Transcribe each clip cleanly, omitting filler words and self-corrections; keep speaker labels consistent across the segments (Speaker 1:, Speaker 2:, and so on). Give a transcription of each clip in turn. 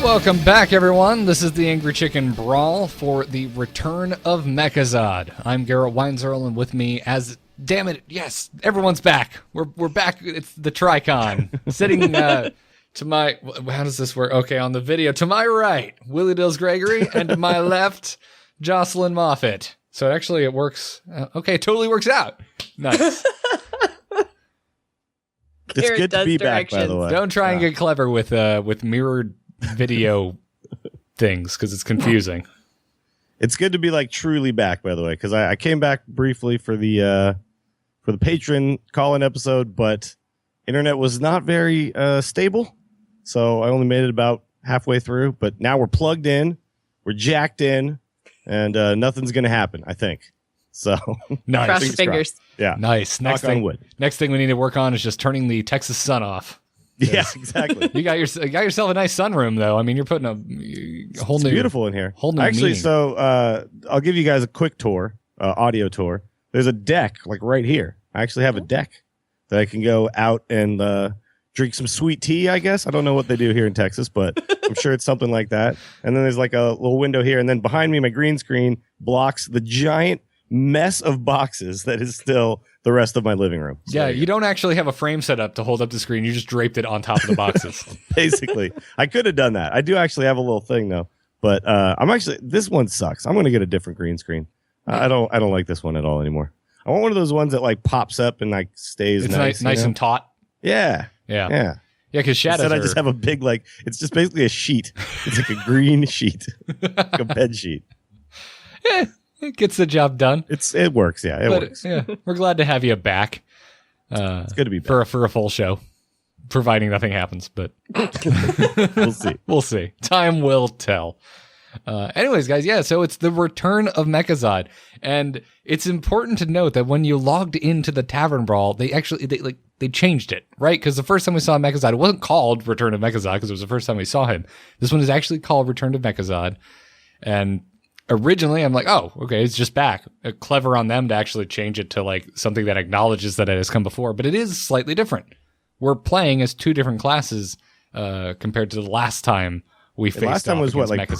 Speaker 1: Welcome back, everyone. This is the Angry Chicken Brawl for the return of Mechazod. I'm Garrett Weinzerl, and with me, damn it, yes, everyone's back. We're back. It's the Tricon. Sitting to my, how does this work? Okay, on the video, to my right, Willie Dills Gregory, and to my left, Jocelyn Moffat. So actually, it works. Okay, it totally works out. Nice.
Speaker 2: It's good to be back, by the way.
Speaker 1: Don't try and get clever with mirrored video things because it's confusing.
Speaker 2: It's good to be like truly back, by the way, because I came back briefly for the patron call-in episode, but internet was not very stable, so I only made it about halfway through. But now we're plugged in, we're jacked in, and nothing's gonna happen, I think. So
Speaker 1: nice.
Speaker 3: Cross your fingers.
Speaker 2: Yeah,
Speaker 1: nice. Next thing we need to work on is just turning the Texas sun off.
Speaker 2: Yeah, exactly.
Speaker 1: You got yourself a nice sunroom, though. I mean, you're putting a whole new,
Speaker 2: beautiful in here.
Speaker 1: Whole new
Speaker 2: actually,
Speaker 1: meaning.
Speaker 2: So I'll give you guys a quick tour, audio tour. There's a deck like right here. I actually have a deck that I can go out and drink some sweet tea. I guess I don't know what they do here in Texas, but I'm sure it's something like that. And then there's like a little window here, and then behind me, my green screen blocks the giant mess of boxes that is still the rest of my living room. So,
Speaker 1: yeah, you don't actually have a frame set up to hold up the screen. You just draped it on top of the boxes.
Speaker 2: Basically, I could have done that. I do actually have a little thing though, but this one sucks. I'm going to get a different green screen. I don't like this one at all anymore. I want one of those ones that like pops up and like stays
Speaker 1: it's nice and taut.
Speaker 2: Yeah.
Speaker 1: Because shadows.
Speaker 2: Instead, I just have a big it's just basically a sheet. It's like a green sheet, like a bed sheet.
Speaker 1: It gets the job done.
Speaker 2: It works, yeah. It works.
Speaker 1: Yeah, we're glad to have you back.
Speaker 2: It's good to be back
Speaker 1: for a full show, providing nothing happens. But
Speaker 2: we'll see.
Speaker 1: We'll see. Time will tell. Anyways, guys, yeah. So it's the return of Mechazod, and it's important to note that when you logged into the Tavern Brawl, they changed it, right? Because the first time we saw Mechazod, it wasn't called Return of Mechazod because it was the first time we saw him. This one is actually called Return of Mechazod, and originally, I'm like, oh, okay, it's just back. Clever on them to actually change it to like something that acknowledges that it has come before, but it is slightly different. We're playing as two different classes compared to the last time we faced off.
Speaker 2: Last time was what, like
Speaker 1: Mechazod.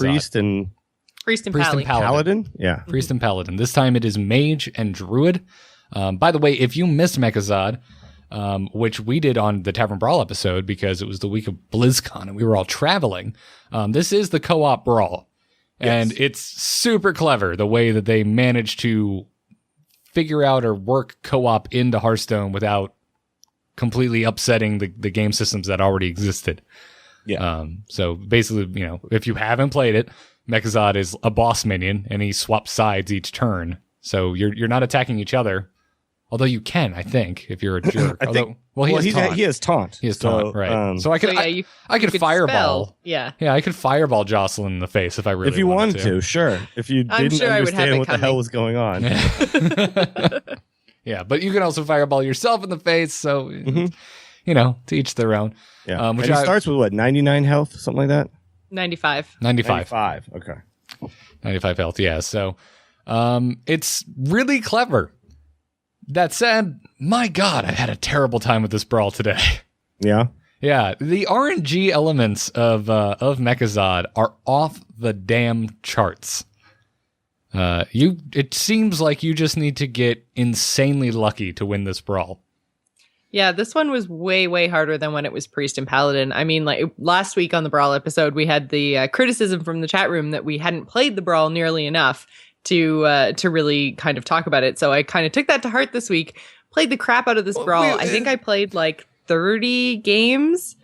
Speaker 3: Priest and
Speaker 2: Paladin? Yeah.
Speaker 1: Priest and Paladin. This time it is Mage and Druid. By the way, if you missed Mechazod, which we did on the Tavern Brawl episode because it was the week of BlizzCon and we were all traveling, this is the co-op brawl. And it's super clever the way that they managed to figure out or work co-op into Hearthstone without completely upsetting the game systems that already existed.
Speaker 2: Yeah.
Speaker 1: So basically, if you haven't played it, Mechazod is a boss minion and he swaps sides each turn. So you're not attacking each other. Although you can, I think, if you're a jerk. He
Speaker 2: has taunt.
Speaker 1: He has taunt, right. So I could I could fireball.
Speaker 3: Spell. Yeah,
Speaker 1: I could fireball Jocelyn in the face if I really
Speaker 2: if you
Speaker 1: wanted
Speaker 2: to. Sure. If you didn't understand what the hell was going on.
Speaker 1: Yeah, but you can also fireball yourself in the face, so, to each their own.
Speaker 2: Yeah, which starts with what, 99 health, something like that?
Speaker 3: 95.
Speaker 2: 95, okay.
Speaker 1: 95 health, yeah. So it's really clever. That said, my God, I had a terrible time with this brawl today.
Speaker 2: Yeah?
Speaker 1: Yeah, the RNG elements of Mechazod are off the damn charts. It seems like you just need to get insanely lucky to win this brawl.
Speaker 3: Yeah, this one was way, way harder than when it was Priest and Paladin. I mean, like last week on the Brawl episode, we had the criticism from the chat room that we hadn't played the Brawl nearly enough to really kind of talk about it. So I kind of took that to heart this week, played the crap out of this Brawl. I think I played like 30 games,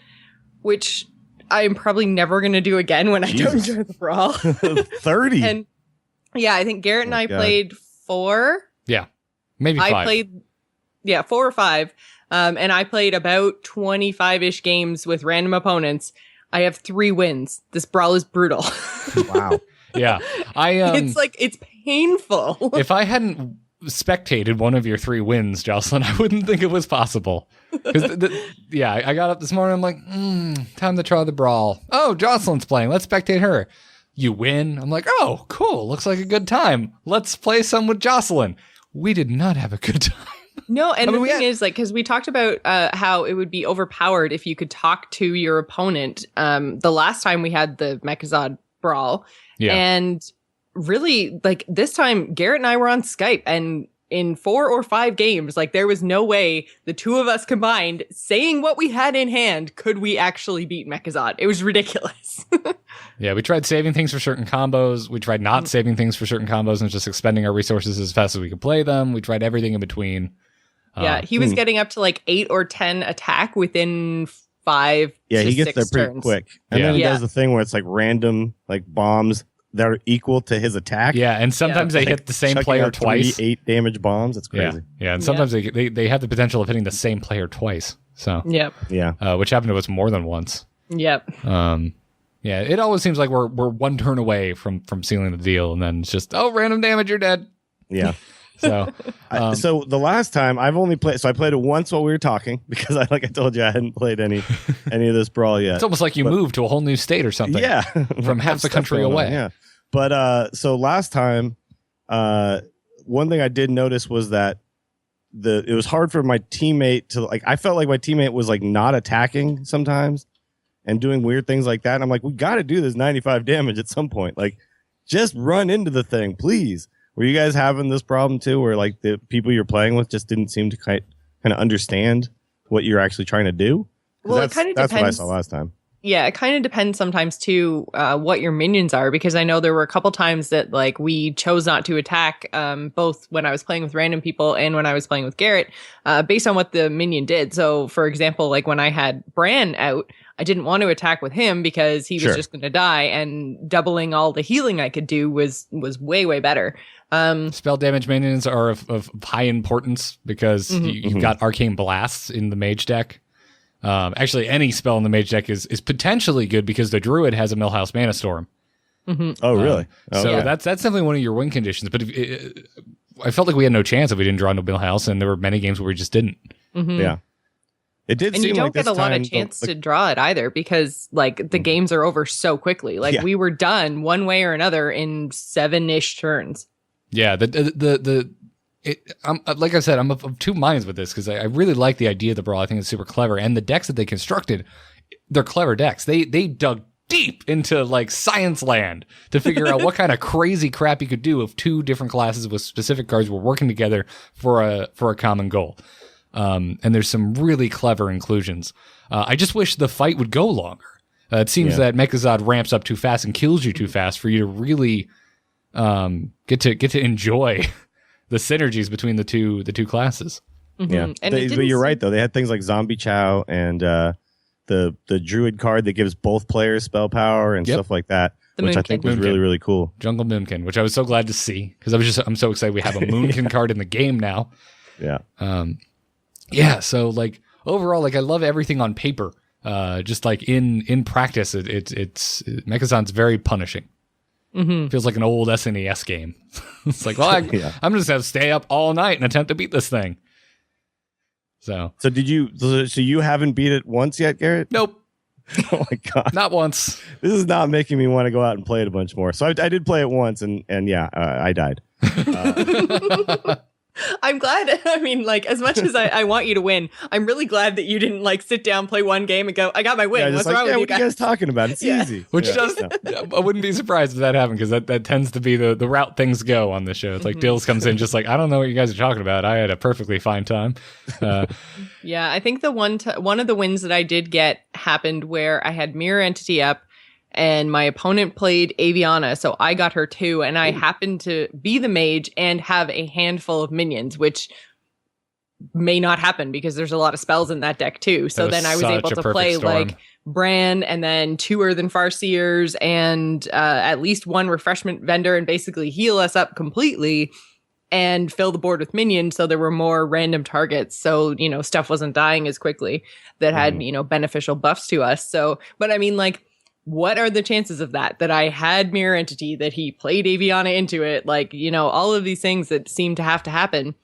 Speaker 3: which I am probably never going to do again when I don't enjoy the Brawl.
Speaker 2: 30?
Speaker 3: And yeah, I think Garrett and I played 4.
Speaker 1: Yeah, maybe 5.
Speaker 3: I played, 4 or 5. And I played about 25-ish games with random opponents. I have 3 wins. This Brawl is brutal.
Speaker 2: Wow.
Speaker 1: Yeah.
Speaker 3: It's painful.
Speaker 1: If I hadn't spectated one of your 3 wins, Jocelyn, I wouldn't think it was possible. I got up this morning, I'm like, time to try the Brawl. Oh, Jocelyn's playing. Let's spectate her. You win. I'm like, oh, cool. Looks like a good time. Let's play some with Jocelyn. We did not have a good time.
Speaker 3: No, and
Speaker 1: I mean,
Speaker 3: the thing is, like, because we talked about how it would be overpowered if you could talk to your opponent. The last time we had the Mechazod brawl, and really, like this time, Garrett and I were on Skype, and in 4 or 5 games, like there was no way the two of us combined, saying what we had in hand, could we actually beat Mechazod. It was ridiculous.
Speaker 1: Yeah, we tried saving things for certain combos. We tried not saving things for certain combos and just expending our resources as fast as we could play them. We tried everything in between.
Speaker 3: Yeah, he was getting up to like 8 or 10 attack within 5
Speaker 2: Yeah,
Speaker 3: to
Speaker 2: he gets
Speaker 3: 6
Speaker 2: there pretty
Speaker 3: turns.
Speaker 2: quick. And then he does the thing where it's like random like bombs that are equal to his attack.
Speaker 1: Yeah, and sometimes they hit the same player twice.
Speaker 2: 8 damage bombs. It's crazy.
Speaker 1: Yeah, and sometimes they have the potential of hitting the same player twice. So which happened to us more than once.
Speaker 3: Yep.
Speaker 1: Yeah, it always seems like we're one turn away from sealing the deal, and then it's just random damage, you're dead.
Speaker 2: Yeah.
Speaker 1: So,
Speaker 2: so the last time I've only played, so I played it once while we were talking because I told you I hadn't played any of this brawl yet.
Speaker 1: It's almost like you moved to a whole new state or something.
Speaker 2: Yeah,
Speaker 1: from half the country away.
Speaker 2: Yeah, but so last time, one thing I did notice was that it was hard for my teammate to I felt like my teammate was like not attacking sometimes and doing weird things like that. And I'm like, we got to do this 95 damage at some point. Like, just run into the thing, please. Were you guys having this problem too, where like the people you're playing with just didn't seem to kind of understand what you're actually trying to do?
Speaker 3: Well, it kind of depends.
Speaker 2: That's what I saw last time.
Speaker 3: Yeah, it kind of depends sometimes too what your minions are, because I know there were a couple times that like we chose not to attack, both when I was playing with random people and when I was playing with Garrett, based on what the minion did. So, for example, like when I had Bran out, I didn't want to attack with him because he was just going to die, and doubling all the healing I could do was way, way better.
Speaker 1: Spell damage minions are of high importance because you've got arcane blasts in the mage deck. Actually, any spell in the mage deck is potentially good because the druid has a Millhouse Mana Storm.
Speaker 2: Oh, really?
Speaker 1: So that's definitely one of your win conditions. But I felt like we had no chance if we didn't draw no Millhouse, and there were many games where we just didn't.
Speaker 2: Yeah. It did,
Speaker 3: and
Speaker 2: seem
Speaker 3: you don't
Speaker 2: like
Speaker 3: get a lot of chance to draw it either, because like the games are over so quickly. Like we were done one way or another in 7-ish turns. Yeah,
Speaker 1: like I said, I'm of two minds with this because I really like the idea of the brawl. I think it's super clever, and the decks that they constructed, they're clever decks. They dug deep into like science land to figure out what kind of crazy crap you could do if two different classes with specific cards were working together for a common goal. And there's some really clever inclusions. I just wish the fight would go longer. It seems that Mechazod ramps up too fast and kills you too fast for you to really get to enjoy the synergies between the two classes.
Speaker 2: Yeah, but you're right though. They had things like Zombie Chow and the Druid card that gives both players spell power and stuff like that, which I think was really, really cool.
Speaker 1: Jungle Moonkin, which I was so glad to see because I'm so excited we have a Moonkin card in the game now.
Speaker 2: Yeah.
Speaker 1: Yeah, so like overall, like I love everything on paper. Just like in practice, it's Mechazod's very punishing. Feels like an old SNES game. It's like, well, I'm just gonna stay up all night and attempt to beat this thing. So
Speaker 2: did you? So you haven't beat it once yet, Garrett?
Speaker 1: Nope.
Speaker 2: Oh my god,
Speaker 1: not once.
Speaker 2: This is not making me want to go out and play it a bunch more. So I did play it once, and I died.
Speaker 3: I'm glad. I mean, like, as much as I want you to win, I'm really glad that you didn't like sit down, play one game, and go, "I got my win."
Speaker 2: Yeah,
Speaker 3: What's wrong with you
Speaker 2: what
Speaker 3: guys?
Speaker 2: are you guys talking about? It's easy.
Speaker 1: Which I wouldn't be surprised if that happened because that tends to be the route things go on this show. It's like Dills comes in just like, I don't know what you guys are talking about. I had a perfectly fine time.
Speaker 3: Yeah, I think the one of the wins that I did get happened where I had Mirror Entity up, and my opponent played Aviana, so I got her too, and I happened to be the mage and have a handful of minions, which may not happen because there's a lot of spells in that deck too. So then I was able to play like Bran and then 2 Earthen Farseers and at least 1 refreshment vendor and basically heal us up completely and fill the board with minions, so there were more random targets, so stuff wasn't dying as quickly that had beneficial buffs to us. So, but I mean, like, what are the chances of that I had Mirror Entity, that he played Aviana into it, like, all of these things that seem to have to happen.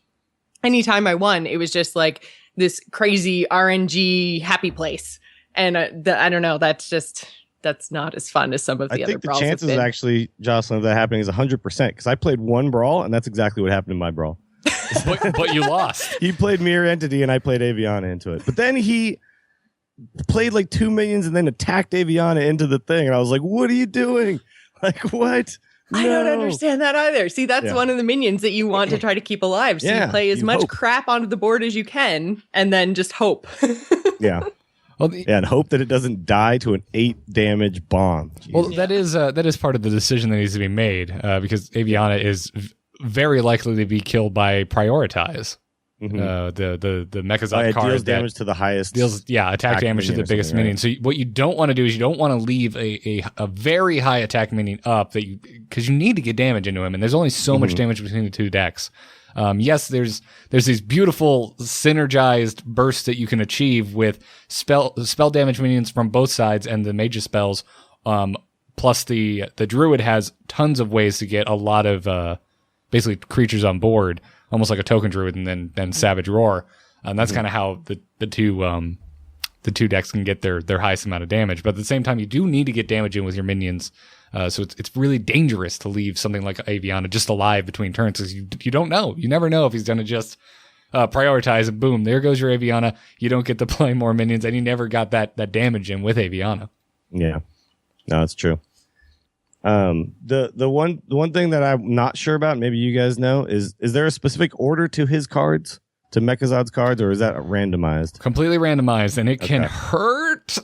Speaker 3: Anytime I won, it was just like this crazy RNG happy place. And I don't know, that's not as fun as some of the other brawls.
Speaker 2: I think the chances actually, Jocelyn, of that happening is 100%, because I played one brawl and that's exactly what happened in my brawl.
Speaker 1: but you lost.
Speaker 2: He played Mirror Entity and I played Aviana into it. But then he played like 2 minions and then attacked Aviana into the thing. And I was like, what are you doing? Like, what?
Speaker 3: I don't understand that either. See, that's
Speaker 2: Yeah.
Speaker 3: one of the minions that you want to try to keep alive. So
Speaker 2: Yeah,
Speaker 3: you play as
Speaker 2: you
Speaker 3: much
Speaker 2: hope.
Speaker 3: crap onto the board as you can and then just hope.
Speaker 2: Yeah.
Speaker 1: Well,
Speaker 2: Yeah, and hope that it doesn't die to an 8 damage bomb.
Speaker 1: well,
Speaker 2: Jesus.
Speaker 1: that is part of the decision that needs to be made because Aviana is very likely to be killed by Prioritize.
Speaker 2: Mhm.
Speaker 1: The Mechazod
Speaker 2: It
Speaker 1: card
Speaker 2: deals
Speaker 1: that
Speaker 2: damage to the highest.
Speaker 1: attack
Speaker 2: attack
Speaker 1: damage to
Speaker 2: minion
Speaker 1: the
Speaker 2: or
Speaker 1: biggest
Speaker 2: something,
Speaker 1: minion. So what you don't want to do is you don't want to leave a very high attack minion up because you need to get damage into him, and there's only so much damage between the two decks. Yes, there's these beautiful synergized bursts that you can achieve with spell damage minions from both sides and the mage's spells. Plus the druid has tons of ways to get a lot of basically creatures on board, almost like a token druid, and then Savage Roar. And that's kind of how the two decks can get their highest amount of damage. But at the same time, you do need to get damage in with your minions. So it's really dangerous to leave something like Aviana just alive between turns because you don't know. You never know if he's going to just prioritize and boom, there goes your Aviana. You don't get to play more minions, and you never got that damage in with Aviana.
Speaker 2: Yeah. No, it's true. The one thing that I'm not sure about, maybe you guys know, is there a specific order to his cards, to Mechazod's cards, or is that randomized?
Speaker 1: Completely randomized, and it can hurt.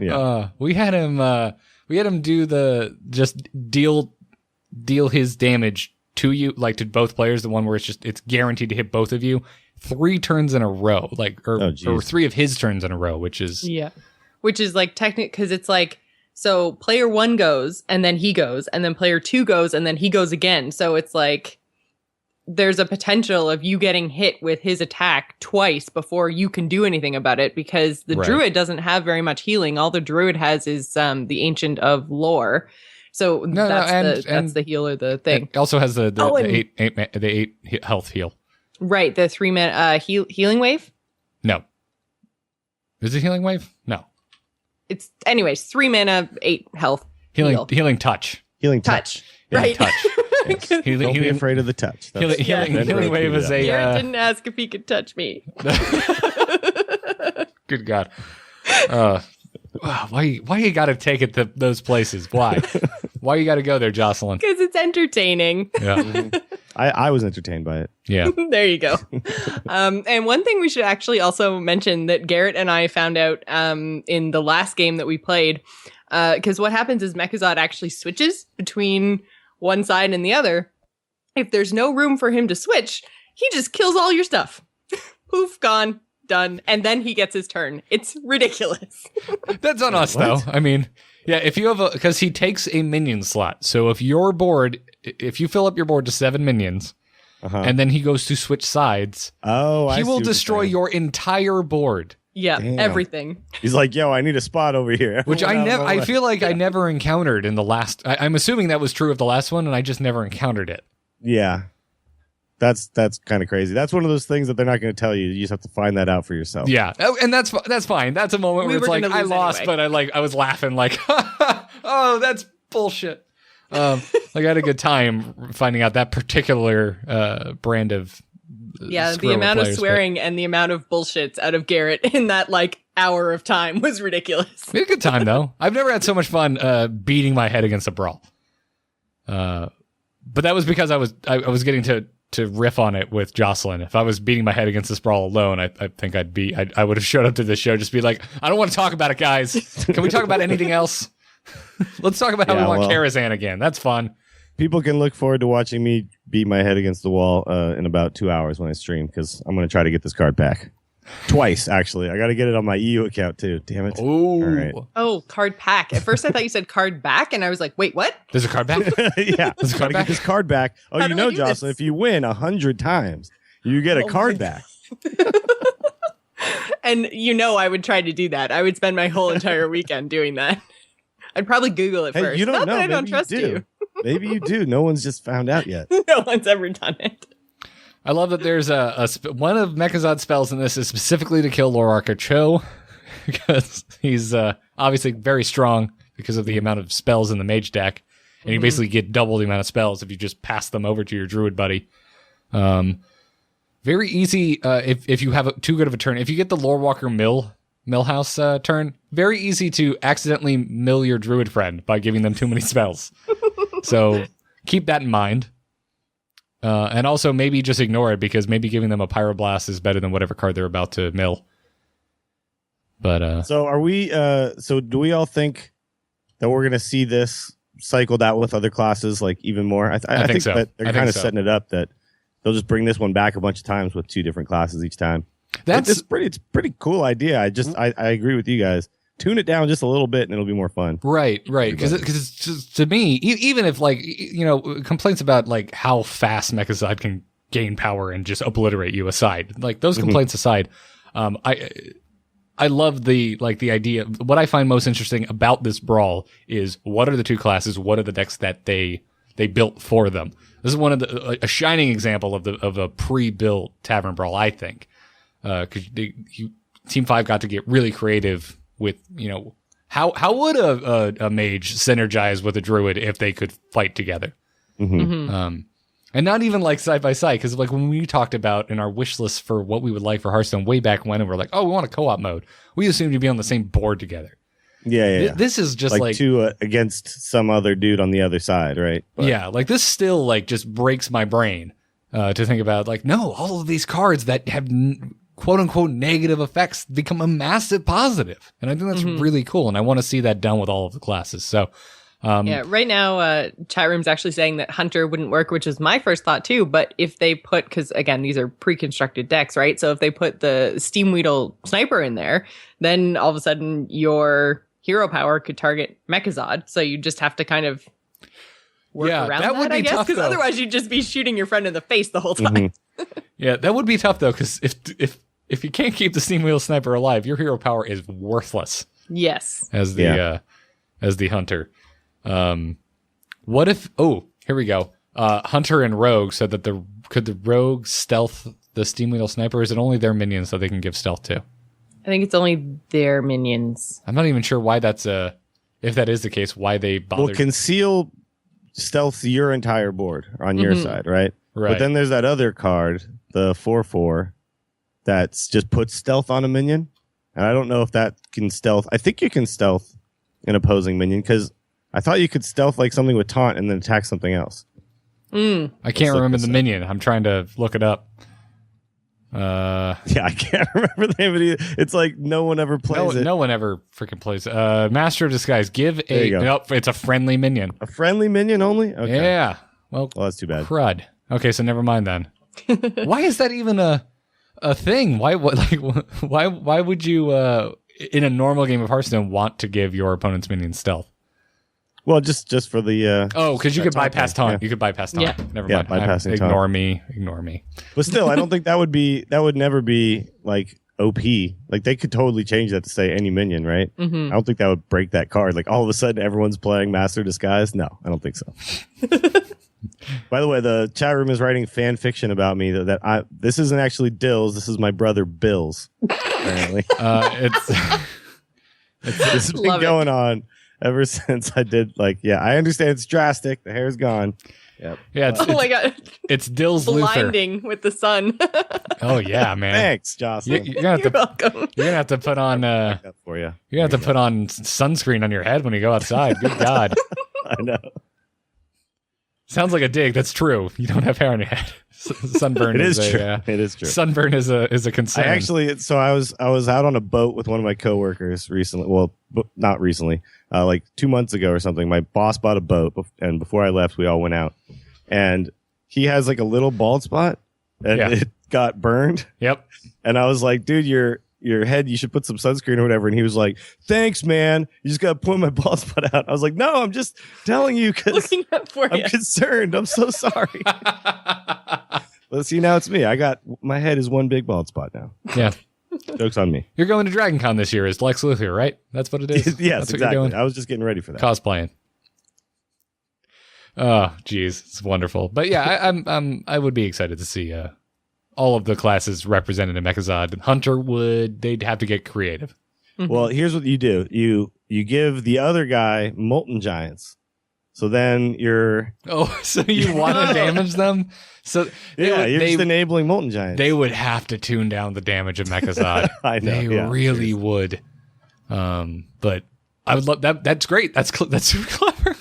Speaker 2: Yeah.
Speaker 1: We had him do just deal his damage to you, like to both players. The one where it's guaranteed to hit both of you 3 turns in a row, or 3 of his turns in a row, which is
Speaker 3: like technical because it's like. So player 1 goes, and then he goes, and then player 2 goes, and then he goes again. So it's like there's a potential of you getting hit with his attack twice before you can do anything about it because the druid doesn't have very much healing. All the druid has is the Ancient of Lore. So that's the heal or the thing.
Speaker 1: It also has the 8 health heal.
Speaker 3: Right, the 3 minute healing wave?
Speaker 1: No. Is it healing wave? No.
Speaker 3: It's anyways 3 mana, 8 health.
Speaker 1: Healing touch.
Speaker 2: Healing touch.
Speaker 3: Right.
Speaker 1: Touch. Yes.
Speaker 2: Don't be afraid of the touch.
Speaker 1: Healing wave is a.
Speaker 3: Garrett didn't ask if he could touch me.
Speaker 1: Good God. Why you got to take it to those places? Why? Why you got to go there, Jocelyn?
Speaker 3: Because it's entertaining.
Speaker 1: Yeah.
Speaker 2: I was entertained by it.
Speaker 1: Yeah.
Speaker 3: There you go. And one thing we should actually also mention that Garrett and I found out in the last game that we played, because what happens is Mechazod actually switches between one side and the other. If there's no room for him to switch, he just kills all your stuff. Poof, gone, done. And then he gets his turn. It's ridiculous.
Speaker 1: That's on us, though. I mean, yeah, if you have because he takes a minion slot. So if you fill up your board to 7 minions, and then he goes to switch sides, he will destroy your entire board.
Speaker 3: Yeah,
Speaker 2: Damn.
Speaker 3: Everything.
Speaker 2: He's like, yo, I need a spot over here.
Speaker 1: Which I feel like I never encountered in the last. I'm assuming that was true of the last one, and I just never encountered it.
Speaker 2: Yeah. That's kind of crazy. That's one of those things that they're not going to tell you. You just have to find that out for yourself.
Speaker 1: Yeah, and that's fine. That's a moment where it's like I lost,
Speaker 3: anyway.
Speaker 1: but I was laughing like, oh, that's bullshit. Like I had a good time finding out that particular brand of.
Speaker 3: The amount of swearing and the amount of bullshits out of Garrett in that hour of time was ridiculous.
Speaker 1: We had a good time though. I've never had so much fun beating my head against a brawl. But that was because I was getting to riff on it with Jocelyn. If I was beating my head against this brawl alone, I think I would have showed up to this show just be like, I don't want to talk about it, guys. Can we talk about anything else? Let's talk about how we want Karazhan again. That's fun.
Speaker 2: People can look forward to watching me beat my head against the wall in about 2 hours when I stream, because I'm going to try to get this card back. Twice, actually. I got to get it on my EU account, too. Damn it.
Speaker 1: Ooh.
Speaker 2: All right.
Speaker 3: Oh, card pack. At first, I thought you said card back, and I was like, wait, what?
Speaker 1: There's a card back?
Speaker 2: Yeah.
Speaker 1: There's a card back?
Speaker 2: Get this card back. Oh,
Speaker 3: How
Speaker 2: you
Speaker 3: do
Speaker 2: know,
Speaker 3: I do
Speaker 2: Jocelyn,
Speaker 3: this?
Speaker 2: if you win 100 times, you get a card back.
Speaker 3: And I would try to do that. I would spend my whole entire weekend doing that. I'd probably Google it
Speaker 2: Hey,
Speaker 3: first.
Speaker 2: you don't
Speaker 3: Not
Speaker 2: know.
Speaker 3: that I
Speaker 2: Maybe
Speaker 3: don't trust
Speaker 2: do.
Speaker 3: you.
Speaker 2: Maybe you do. No one's just found out yet.
Speaker 3: No one's ever done it.
Speaker 1: I love that there's one of Mechazod's spells in this is specifically to kill Lorarka Cho, because he's obviously very strong because of the amount of spells in the mage deck, and you basically get double the amount of spells if you just pass them over to your druid buddy. Very easy if you have too good of a turn. If you get the Lorewalker Millhouse turn, very easy to accidentally mill your druid friend by giving them too many spells. So keep that in mind. And also maybe just ignore it, because maybe giving them a Pyroblast is better than whatever card they're about to mill. But
Speaker 2: so are we? So do we all think that we're going to see this cycled out with other classes like even more? I think
Speaker 1: so.
Speaker 2: that they're kind of setting it up that they'll just bring this one back a bunch of times with 2 different classes each time. It's a pretty cool idea. I agree with you guys. Tune it down just a little bit and it'll be more fun.
Speaker 1: Right. Because it's just, to me, even if complaints about like how fast Mechazod can gain power and just obliterate you aside, like those complaints aside, I love the idea. What I find most interesting about this brawl is what are the 2 classes? What are the decks that they built for them? This is one of a shining example of a pre-built Tavern brawl, I think, because Team 5 got to get really creative with, how would a mage synergize with a druid if they could fight together? And not even like side by side, because like when we talked about in our wish list for what we would like for Hearthstone way back when, and we're like, oh, we want a co-op mode, we assumed you'd be on the same board together.
Speaker 2: Yeah.
Speaker 1: This is just like
Speaker 2: 2 against some other dude on the other side, right? But,
Speaker 1: yeah, like this still like just breaks my brain to think about, like, no, all of these cards that have quote unquote negative effects become a massive positive, and I think that's really cool, and I want to see that done with all of the classes. So
Speaker 3: right now chat room's actually saying that Hunter wouldn't work, which is my first thought too, but if they put, because again these are pre-constructed decks, right? So if they put the Steamweedle Sniper in there, then all of a sudden your hero power could target Mechazod, so you just have to kind of work around that would be I guess, tough, because otherwise you'd just be shooting your friend in the face the whole time.
Speaker 1: Yeah, that would be tough though, because if you can't keep the Steamweedle Sniper alive, your hero power is worthless.
Speaker 3: Yes.
Speaker 1: As the Hunter. What if? Oh, here we go. Hunter and Rogue said that could the Rogue stealth the Steamweedle Sniper? Or is it only their minions that they can give stealth to?
Speaker 3: I think it's only their minions.
Speaker 1: I'm not even sure why that's if that is the case, why they bothered.
Speaker 2: Well, conceal stealth your entire board on your side, right?
Speaker 1: Right.
Speaker 2: But then there's that other card, the 4/4, that's just puts stealth on a minion, and I don't know if that can stealth. I think you can stealth an opposing minion, because I thought you could stealth like something with taunt and then attack something else.
Speaker 1: I can't remember the minion. I'm trying to look it up.
Speaker 2: Yeah, I can't remember the name of it. It's like no one ever plays it.
Speaker 1: No one ever freaking plays it. Master of Disguise. Give a... Nope, it's a friendly minion.
Speaker 2: A friendly minion only? Okay.
Speaker 1: Yeah. Well,
Speaker 2: that's too bad.
Speaker 1: Crud. Okay, so never mind then. Why is that even a thing? Why would you in a normal game of Hearthstone want to give your opponent's minions stealth?
Speaker 2: Well, just for the
Speaker 1: because you could bypass taunt. Yeah. You could bypass taunt. Yeah. Never mind.
Speaker 2: Bypassing
Speaker 1: ignore
Speaker 2: taunt.
Speaker 1: Ignore me.
Speaker 2: But still, I don't think that would never be like OP. Like they could totally change that to say any minion, right? I don't think that would break that card. Like all of a sudden everyone's playing Master Disguise. No, I don't think so. By the way, the chat room is writing fan fiction about me that this isn't actually Dills. This is my brother Bills. Apparently, this has been going on ever since I did. I understand it's drastic. The hair's gone. Yep.
Speaker 1: Yeah.
Speaker 3: Oh my god.
Speaker 1: It's Dills
Speaker 3: blinding
Speaker 1: Luther.
Speaker 3: With the sun.
Speaker 1: Oh yeah, man.
Speaker 2: Thanks, Jocelyn.
Speaker 1: You're welcome. You're gonna have to put on.
Speaker 2: For you.
Speaker 1: You're gonna have to put on sunscreen on your head when you go outside. Good God.
Speaker 2: I know.
Speaker 1: Sounds like a dig. That's true. You don't have hair on your head. Sunburn
Speaker 2: is true. It is true.
Speaker 1: Sunburn is a concern.
Speaker 2: I was out on a boat with one of my coworkers recently. Well, not recently. Like 2 months ago or something. My boss bought a boat, and before I left, we all went out. And he has like a little bald spot, and it got burned.
Speaker 1: Yep.
Speaker 2: And I was like, dude, your head, you should put some sunscreen or whatever. And he was like, thanks, man. You just got to point my bald spot out. I was like, no, I'm just telling you because I'm concerned. I'm so sorry. Well, see, now it's me. My head is one big bald spot now.
Speaker 1: Yeah.
Speaker 2: Joke's on me.
Speaker 1: You're going to Dragon Con this year as Lex Luthor, right? That's what it is?
Speaker 2: Yes,
Speaker 1: that's
Speaker 2: exactly.
Speaker 1: What you're doing?
Speaker 2: I was just getting ready for that.
Speaker 1: Cosplaying. Oh, geez. It's wonderful. But yeah, I would be excited to see all of the classes represented in Mechazod. Hunter they'd have to get creative.
Speaker 2: Well, here's what you do. You give the other guy Molten Giants. So then you're
Speaker 1: so you want to damage them? So
Speaker 2: you're just enabling Molten Giants.
Speaker 1: They would have to tune down the damage of Mechazod.
Speaker 2: I know.
Speaker 1: They really would. But I would love that. That's great. That's super clever.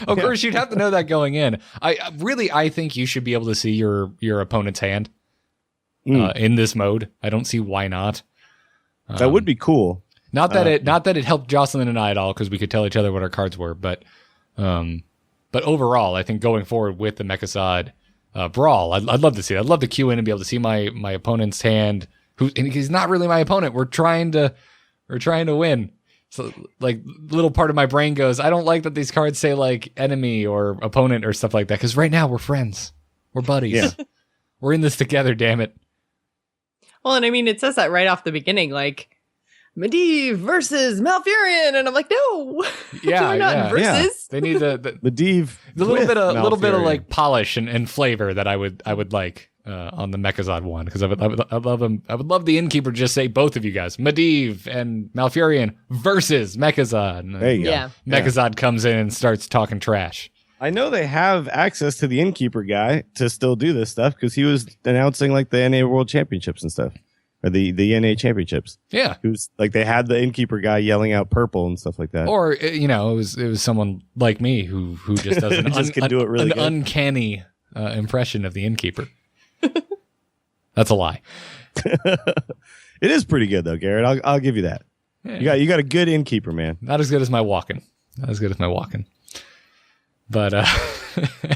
Speaker 1: Of course, you'd have to know that going in. I think you should be able to see your opponent's hand in this mode. I don't see why not.
Speaker 2: That would be cool.
Speaker 1: Not that it helped Jocelyn and I at all because we could tell each other what our cards were, but overall, I think going forward with the Mechazod brawl, I'd love to see it. I'd love to queue in and be able to see my opponent's hand. And he's not really my opponent. We're trying to win. So, like, little part of my brain goes, I don't like that these cards say, like, enemy or opponent or stuff like that, because right now we're friends. We're buddies. Yeah. We're in this together, damn it.
Speaker 3: Well, and I mean, it says that right off the beginning, like, Medivh versus Malfurion, and I'm like, no,
Speaker 1: yeah,
Speaker 3: we're not versus.
Speaker 1: Yeah. They need the
Speaker 2: Medivh,
Speaker 1: the little bit of like polish and flavor that I would like on the Mechazod one, because I would love the innkeeper to just say both of you guys, Medivh and Malfurion versus Mechazod.
Speaker 2: There you go.
Speaker 3: Yeah.
Speaker 1: Mechazod comes in and starts talking trash.
Speaker 2: I know they have access to the innkeeper guy to still do this stuff because he was announcing like the NA World Championships and stuff. Or the NA championships.
Speaker 1: Yeah.
Speaker 2: Who's like they had the innkeeper guy yelling out purple and stuff like that.
Speaker 1: Or it was someone like me who just does an uncanny impression of the innkeeper. That's a lie.
Speaker 2: It is pretty good though, Garrett. I'll give you that. Yeah. You got a good innkeeper, man.
Speaker 1: Not as good as my walking. But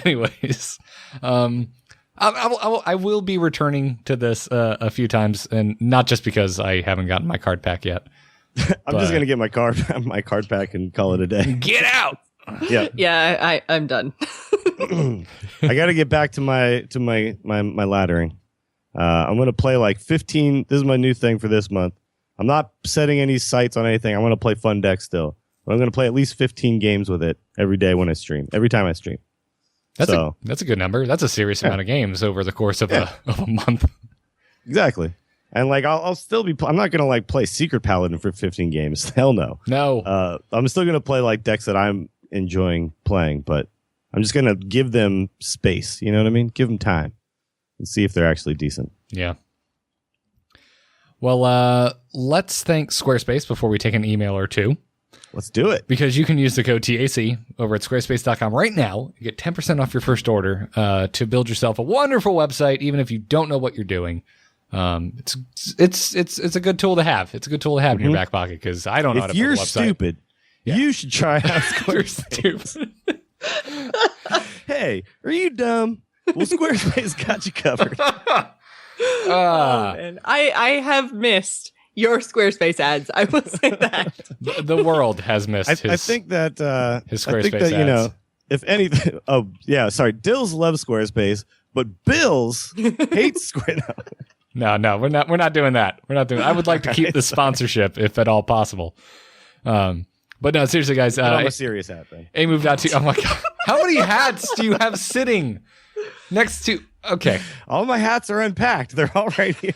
Speaker 1: anyways, I will be returning to this a few times, and not just because I haven't gotten my card pack yet.
Speaker 2: I'm just gonna get my card pack and call it a day.
Speaker 1: Get out.
Speaker 2: Yeah.
Speaker 3: Yeah, I'm done.
Speaker 2: I got to get back to my laddering. I'm gonna play like 15. This is my new thing for this month. I'm not setting any sights on anything. I'm gonna play fun deck still. But I'm gonna play at least 15 games with it every day when I stream. Every time I stream.
Speaker 1: That's a good number. That's a serious amount of games over the course of a month.
Speaker 2: Exactly. And like I'll still be I'm not going to like play Secret Paladin for 15 games. Hell no.
Speaker 1: No.
Speaker 2: I'm still going to play like decks that I'm enjoying playing, but I'm just going to give them space, you know what I mean? Give them time and see if they're actually decent.
Speaker 1: Yeah. Well, let's thank Squarespace before we take an email or two.
Speaker 2: Let's do it.
Speaker 1: Because you can use the code TAC over at squarespace.com right now. You get 10% off your first order to build yourself a wonderful website, even if you don't know what you're doing. It's a good tool to have. It's a good tool to have in your back pocket because I don't know how to build a website.
Speaker 2: If you're stupid, you should try out Squarespace. Hey, are you dumb? Well, Squarespace got you covered.
Speaker 3: Man. I have missed your Squarespace ads. I will say that.
Speaker 1: The world has missed his
Speaker 2: I think that
Speaker 1: his Squarespace
Speaker 2: ads.
Speaker 1: You know,
Speaker 2: if anything, Dills loves Squarespace, but Bills hates Squarespace.
Speaker 1: No, we're not doing that. I would like to keep the sponsorship if at all possible. But no, seriously, guys.
Speaker 2: I'm a serious hat then.
Speaker 1: A moved out to. Oh my god, how many hats do you have sitting next to? Okay,
Speaker 2: all my hats are unpacked. They're all right here.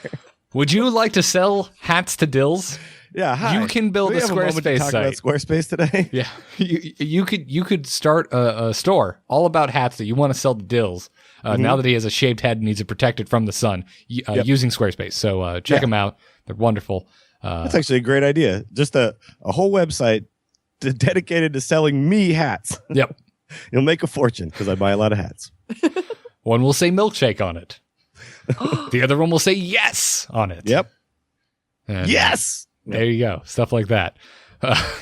Speaker 1: Would you like to sell hats to Dills?
Speaker 2: Yeah, hi.
Speaker 1: You can build a Squarespace
Speaker 2: site. About Squarespace today.
Speaker 1: Yeah, you could start a store all about hats that you want to sell to Dills. Now that he has a shaved head and needs it protected from the sun, using Squarespace. So check them out; they're wonderful.
Speaker 2: That's actually a great idea. Just a whole website dedicated to selling me hats.
Speaker 1: Yep,
Speaker 2: you'll make a fortune because I buy a lot of hats.
Speaker 1: One will say milkshake on it. The other one will say yes on it.
Speaker 2: Yep.
Speaker 1: And,
Speaker 2: yes.
Speaker 1: There you go. Stuff like that.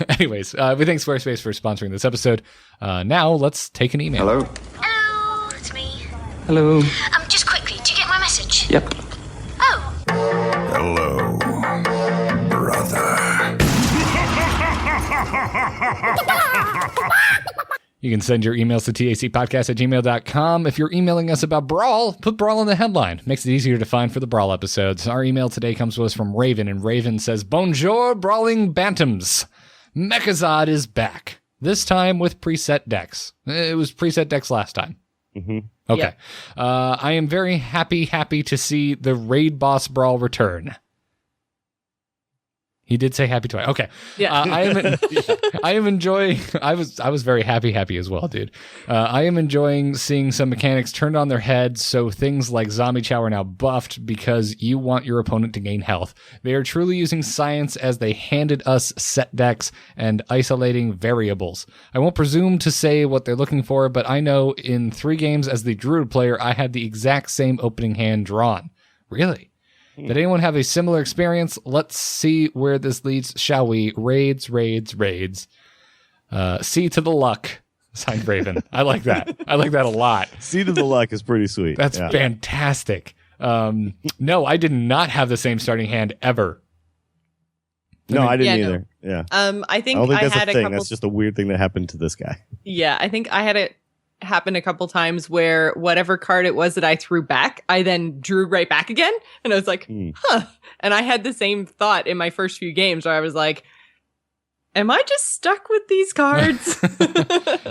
Speaker 1: Anyways, we thank Squarespace for sponsoring this episode. Now let's take an email.
Speaker 4: Hello.
Speaker 5: Hello, it's me.
Speaker 4: Hello.
Speaker 5: Just quickly, do you get my message?
Speaker 4: Yep.
Speaker 5: Oh.
Speaker 6: Hello, brother.
Speaker 1: You can send your emails to tacpodcast@gmail.com. If you're emailing us about Brawl, put Brawl in the headline. Makes it easier to find for the Brawl episodes. Our email today comes to us from Raven, and Raven says, Bonjour, Brawling Bantams. Mechazod is back. This time with preset decks. It was preset decks last time.
Speaker 2: Mm-hmm.
Speaker 1: Okay.
Speaker 3: Yep.
Speaker 1: I am very happy to see the Raid Boss Brawl return. He did say happy twice. Okay.
Speaker 3: Yeah.
Speaker 1: I am enjoying. I was very happy as well, dude. I am enjoying seeing some mechanics turned on their heads. So things like Zombie Chow are now buffed because you want your opponent to gain health. They are truly using science as they handed us set decks and isolating variables. I won't presume to say what they're looking for, but I know in 3 games as the Druid player, I had the exact same opening hand drawn. Really? Did anyone have a similar experience? Let's see where this leads, shall we? Raids. C to the luck. Signed Raven. I like that. I like that a lot.
Speaker 2: C to the luck is pretty sweet.
Speaker 1: That's fantastic. No, I did not have the same starting hand ever.
Speaker 2: No, I didn't
Speaker 3: Yeah,
Speaker 2: either. Yeah.
Speaker 3: I think
Speaker 2: I don't think
Speaker 3: I
Speaker 2: that's
Speaker 3: had
Speaker 2: a
Speaker 3: a
Speaker 2: thing.
Speaker 3: couple.
Speaker 2: That's just a weird thing that happened to this guy.
Speaker 3: Yeah, I think I had it happen a couple times where whatever card it was that I threw back, I then drew right back again. And I was like, huh. And I had the same thought in my first few games where I was like, am I just stuck with these cards?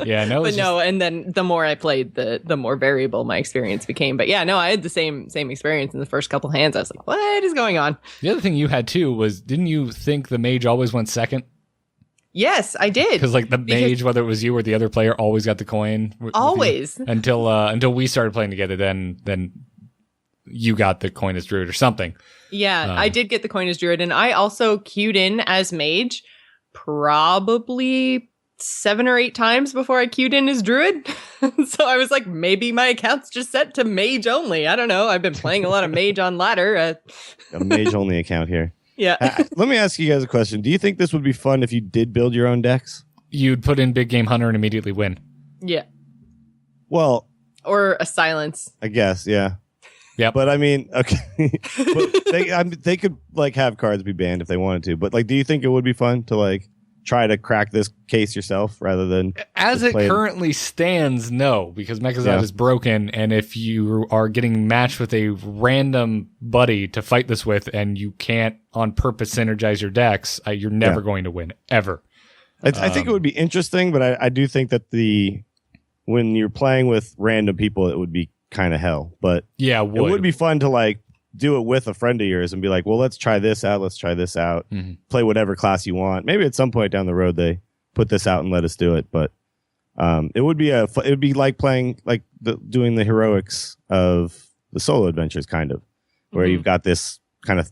Speaker 1: Yeah, no.
Speaker 3: But no, and then the more I played, the more variable my experience became. But yeah, no, I had the same experience in the first couple hands. I was like, what is going on?
Speaker 1: The other thing you had too was, didn't you think the mage always went second?
Speaker 3: Yes, I did.
Speaker 1: Because like the mage, whether it was you or the other player, always got the coin. With you.
Speaker 3: Always.
Speaker 1: Until we started playing together, then you got the coin as druid or something.
Speaker 3: Yeah, I did get the coin as druid, and I also queued in as mage probably 7 or 8 times before I queued in as druid. So I was like, maybe my account's just set to mage only. I don't know. I've been playing a lot of mage on ladder.
Speaker 2: A mage only account here.
Speaker 3: Yeah.
Speaker 2: Let me ask you guys a question. Do you think this would be fun if you did build your own decks?
Speaker 1: You'd put in Big Game Hunter and immediately win.
Speaker 3: Yeah.
Speaker 2: Well,
Speaker 3: Or a silence.
Speaker 2: I guess, yeah.
Speaker 1: Yeah.
Speaker 2: But I mean, okay. But they could like have cards be banned if they wanted to. But like, do you think it would be fun to like try to crack this case yourself rather than
Speaker 1: as it currently stands? No, because Mechazod is broken, and if you are getting matched with a random buddy to fight this with, and you can't on purpose synergize your decks, you're never going to win ever.
Speaker 2: I think it would be interesting, but I do think that when you're playing with random people, it would be kind of hell. But
Speaker 1: yeah,
Speaker 2: it would be fun to like do it with a friend of yours and be like, well, let's try this out.
Speaker 1: Mm-hmm.
Speaker 2: Play whatever class you want. Maybe at some point down the road they put this out and let us do it. But it would be like playing like doing the heroics of the solo adventures, kind of, where you've got this kind of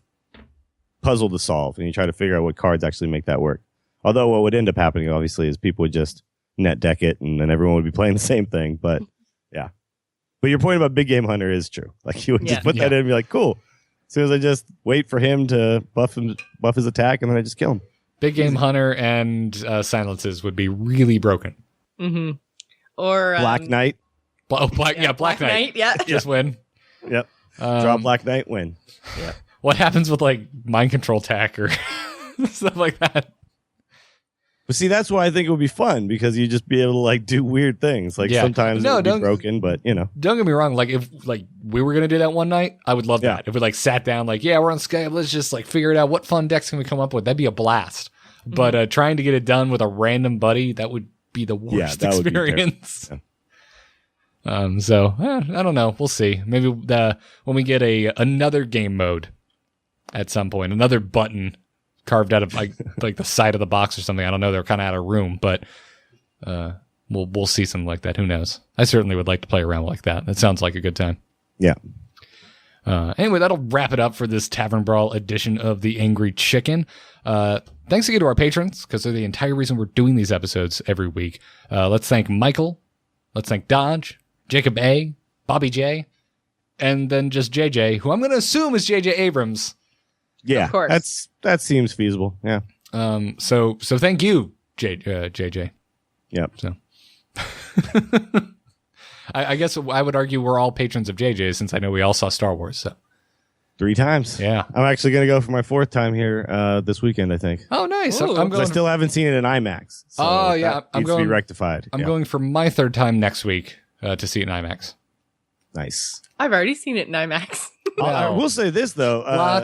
Speaker 2: puzzle to solve and you try to figure out what cards actually make that work. Although what would end up happening, obviously, is people would just net deck it and then everyone would be playing the same thing. But yeah. But your point about Big Game Hunter is true. Like you would just put that in and be like, cool. As soon as I just wait for him to buff his attack, and then I just kill him.
Speaker 1: Big Game Hunter and silences would be really broken.
Speaker 3: Mm-hmm. Or
Speaker 2: Black Knight.
Speaker 1: Black Knight.
Speaker 3: Yeah.
Speaker 1: Just win.
Speaker 2: Yep. Draw Black Knight, win.
Speaker 1: Yeah. What happens with like mind control attack or stuff like that?
Speaker 2: But see, that's why I think it would be fun, because you just be able to like do weird things. Like sometimes it would be broken, but you know.
Speaker 1: Don't get me wrong. Like if like we were gonna do that one night, I would love that. If we like sat down, like we're on Skype, let's just like figure it out. What fun decks can we come up with? That'd be a blast. But trying to get it done with a random buddy, that would be the worst experience. So I don't know. We'll see. Maybe when we get another game mode at some point, another button carved out of like the side of the box or something. I don't know. They're kind of out of room, but we'll see something like that. Who knows? I certainly would like to play around like that. That sounds like a good time.
Speaker 2: Yeah.
Speaker 1: Anyway, that'll wrap it up for this Tavern Brawl edition of the Angry Chicken. Thanks again to our patrons, because they're the entire reason we're doing these episodes every week. Let's thank Michael. Let's thank Dodge, Jacob A, Bobby J, and then just JJ, who I'm going to assume is JJ Abrams.
Speaker 2: Yeah,
Speaker 3: of course.
Speaker 2: That seems feasible. Yeah.
Speaker 1: So thank you, JJ.
Speaker 2: Yep.
Speaker 1: So, I guess I would argue we're all patrons of JJ, since I know we all saw Star Wars. So
Speaker 2: 3 times.
Speaker 1: Yeah.
Speaker 2: I'm actually going to go for my 4th time here this weekend, I think.
Speaker 1: Oh, nice.
Speaker 3: Ooh.
Speaker 1: I'm going.
Speaker 2: I still haven't seen it in IMAX. So that needs to be rectified.
Speaker 1: I'm going for my 3rd time next week to see it in IMAX.
Speaker 2: Nice.
Speaker 3: I've already seen it in IMAX.
Speaker 2: I will say this, though. I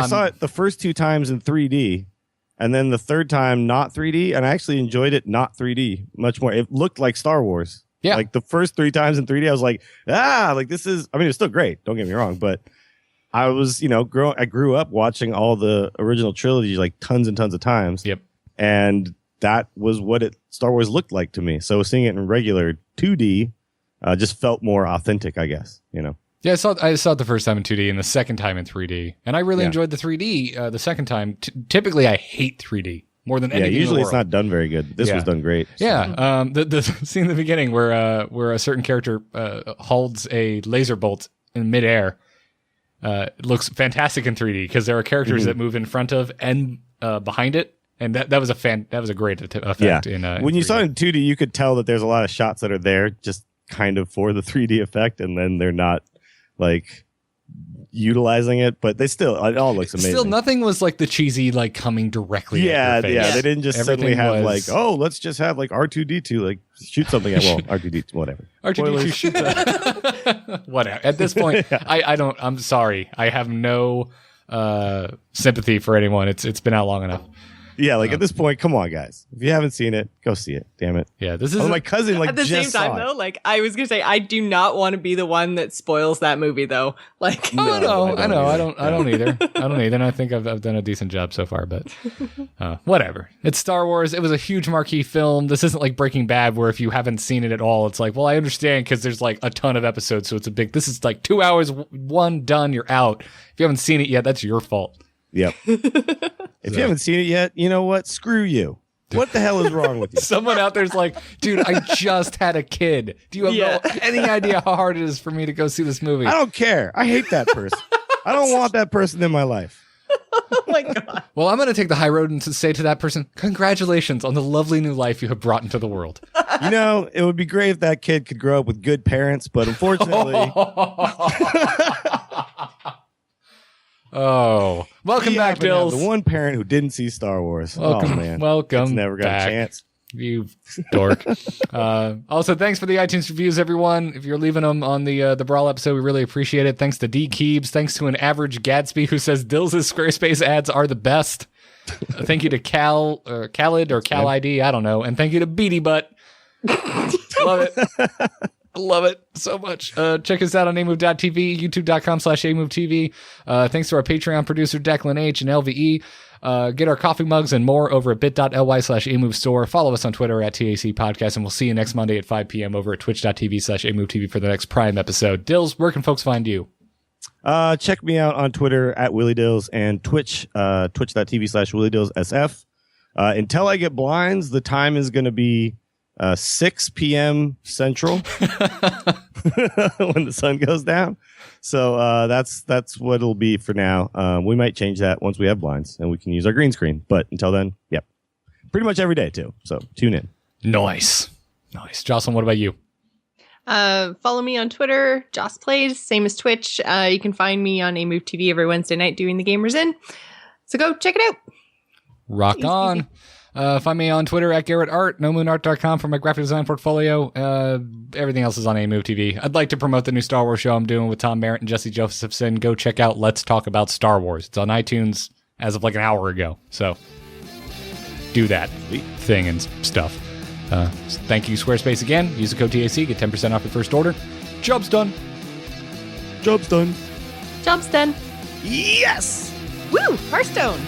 Speaker 2: saw it the first 2 times in 3D, and then the 3rd time not 3D, and I actually enjoyed it not 3D much more. It looked like Star Wars.
Speaker 1: Yeah.
Speaker 2: Like the first 3 times in 3D, I was like, like this is, I mean, it's still great. Don't get me wrong, but I was, I grew up watching all the original trilogy like tons and tons of times.
Speaker 1: Yep.
Speaker 2: And that was what Star Wars looked like to me. So seeing it in regular 2D just felt more authentic, I guess,
Speaker 1: Yeah, I saw it the first time in 2D and the second time in 3D. And I really enjoyed the 3D the second time. Typically, I hate 3D more than anything.
Speaker 2: Yeah, usually
Speaker 1: in the
Speaker 2: it's not done very good. This was done great. So.
Speaker 1: Yeah, the scene in the beginning where a certain character holds a laser bolt in midair looks fantastic in 3D because there are characters that move in front of and behind it. And that was a great effect.
Speaker 2: Yeah. When you saw it in 2D, you could tell that there's a lot of shots that are there just kind of for the 3D effect, and then they're not like utilizing it, but it all looks amazing.
Speaker 1: Still, nothing was like the cheesy like coming directly at your face.
Speaker 2: Yeah, they didn't just
Speaker 1: Everything
Speaker 2: suddenly have
Speaker 1: was-
Speaker 2: let's just have like R2D2 like shoot something at R2D2 whatever.
Speaker 1: R2D2 shoots at whatever. At this point, I'm sorry. I have no sympathy for anyone. It's been out long enough.
Speaker 2: Yeah, like at this point, come on, guys. If you haven't seen it, go see it. Damn it.
Speaker 1: Yeah, this is
Speaker 2: my cousin
Speaker 3: At the
Speaker 2: just
Speaker 3: same time,
Speaker 2: saw it.
Speaker 3: though, like I was gonna say, I do not want to be the one that spoils that movie, though. Like,
Speaker 1: I don't either. I don't either. And I think I've done a decent job so far, but whatever. It's Star Wars. It was a huge marquee film. This isn't like Breaking Bad, where if you haven't seen it at all, it's like, well, I understand because there's like a ton of episodes, so it's a big. This is like 2 hours, one done, you're out. If you haven't seen it yet, that's your fault.
Speaker 2: Yep. If you haven't seen it yet, you know what? Screw you. What the hell is wrong with you?
Speaker 1: Someone out there's like, dude, I just had a kid. Do you have any idea how hard it is for me to go see this movie?
Speaker 2: I don't care. I hate that person. I don't want that person in my life.
Speaker 3: oh my god.
Speaker 1: Well, I'm going to take the high road and to say to that person, congratulations on the lovely new life you have brought into the world.
Speaker 2: It would be great if that kid could grow up with good parents, but unfortunately...
Speaker 1: Oh, welcome back, Dills.
Speaker 2: The one parent who didn't see Star Wars.
Speaker 1: Welcome,
Speaker 2: oh man,
Speaker 1: welcome.
Speaker 2: It's never got
Speaker 1: back.
Speaker 2: a chance.
Speaker 1: You dork. Also, thanks for the iTunes reviews, everyone. If you're leaving them on the Brawl episode, we really appreciate it. Thanks to D Keebs. Thanks to an average Gadsby who says Dills' Squarespace ads are the best. Thank you to Khalid or Cal ID. I don't know. And thank you to Beady Butt. Love it. I love it so much. Check us out on amove.tv, youtube.com/amovetv. Thanks to our Patreon producer, Declan H. and LVE. Get our coffee mugs and more over at bit.ly/amovestore. Follow us on Twitter at TAC Podcast, and we'll see you next Monday at 5 p.m. over at twitch.tv/amovetv for the next Prime episode. Dills, where can folks find you?
Speaker 2: Check me out on Twitter at WillyDills and Twitch, twitch.tv/WillyDillsSF. Until I get blinds, the time is going to be 6 p.m. Central when the sun goes down. So that's what it'll be for now. We might change that once we have blinds and we can use our green screen. But until then, yep. Pretty much every day, too. So tune in.
Speaker 1: Nice. Jocelyn, what about you?
Speaker 3: Follow me on Twitter, Joss Plays, same as Twitch. You can find me on AMove TV every Wednesday night doing the Gamers In. So go check it out.
Speaker 1: Rock on. Find me on Twitter at GarrettArt, nomoonart.com for my graphic design portfolio. Everything else is on AMove TV. I'd like to promote the new Star Wars show I'm doing with Tom Merritt and Jesse Josephson. Go check out Let's Talk About Star Wars. It's on iTunes as of like an hour ago. So do that thing and stuff. Thank you, Squarespace, again. Use the code TAC. Get 10% off your first order. Job's done.
Speaker 2: Job's done.
Speaker 3: Job's done.
Speaker 2: Yes!
Speaker 3: Woo! Hearthstone!